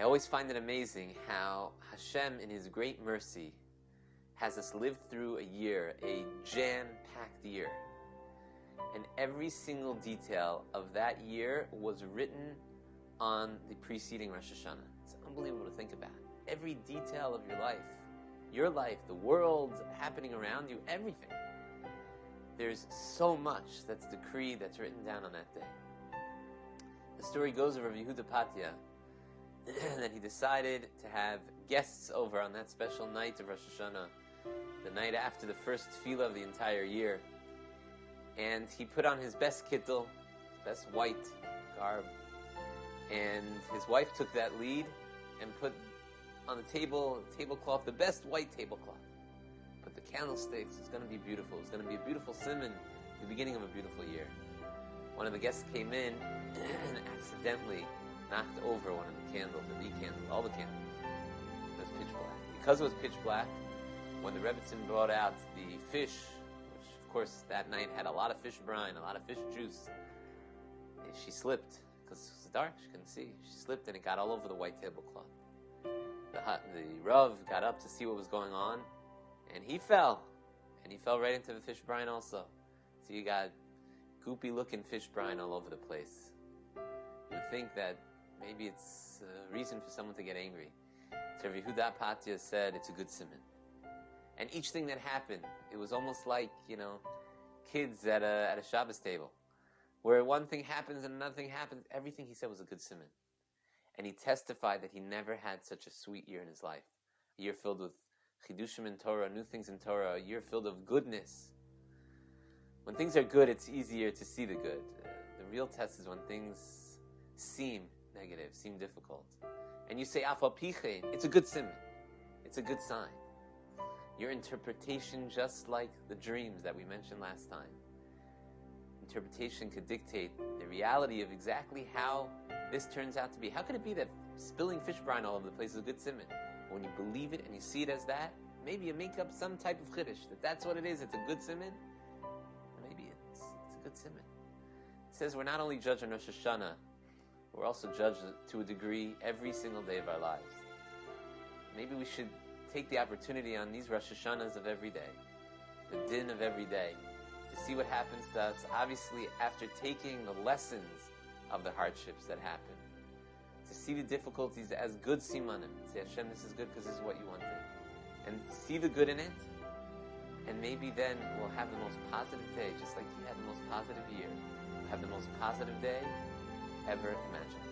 always find it amazing how Hashem, in His great mercy, has us live through a year, a jam-packed year. And every single detail of that year was written on the preceding Rosh Hashanah. It's unbelievable to think about. Every detail of your life, the world happening around you, everything. There's so much that's decreed, that's written down on that day. The story goes of Rabbi Yehuda Patya that he decided to have guests over on that special night of Rosh Hashanah, the night after the first tefillah of the entire year. And he put on his best kittel, his best white garb. And his wife took that lead and put on the tablecloth, the best white tablecloth. Put the candlesticks. It's going to be beautiful. It's going to be a beautiful simon, the beginning of a beautiful year. One of the guests came in and accidentally knocked over one of the candles, or the candle, all the candles. It was pitch black. Because it was pitch black, when the Rebbetzin brought out the fish, which of course that night had a lot of fish brine, a lot of fish juice, she slipped because it was dark, she couldn't see. She slipped and it got all over the white tablecloth. The Rav got up to see what was going on, and he fell. And he fell right into the fish brine also. So you got goopy looking fish brine all over the place. You would think that maybe it's a reason for someone to get angry. So Rabbi Yehuda Patya said it's a good simon. And each thing that happened, it was almost like, kids at a Shabbos table, where one thing happens and another thing happens. Everything he said was a good simon. And he testified that he never had such a sweet year in his life. A year filled with chidushim in Torah, new things in Torah, a year filled of goodness. When things are good, it's easier to see the good. The real test is when things seem negative, seem difficult. And you say, Afal Pichein, it's a good simon. It's a good sign. Your interpretation, just like the dreams that we mentioned last time, interpretation could dictate the reality of exactly how this turns out to be. How could it be that spilling fish brine all over the place is a good simon? When you believe it and you see it as that, maybe you make up some type of chiddush, that's what it is, it's a good simon. Maybe it's a good simon. It says we're not only judged on Rosh Hashanah, we're also judged to a degree every single day of our lives. Maybe we should take the opportunity on these Rosh Hashanahs of every day, the din of every day, to see what happens to us, obviously after taking the lessons of the hardships that happen, to see the difficulties as good simanim, say, Hashem, this is good because this is what you wanted, and see the good in it, and maybe then we'll have the most positive day, just like you had the most positive year. We'll have the most positive day ever imagined.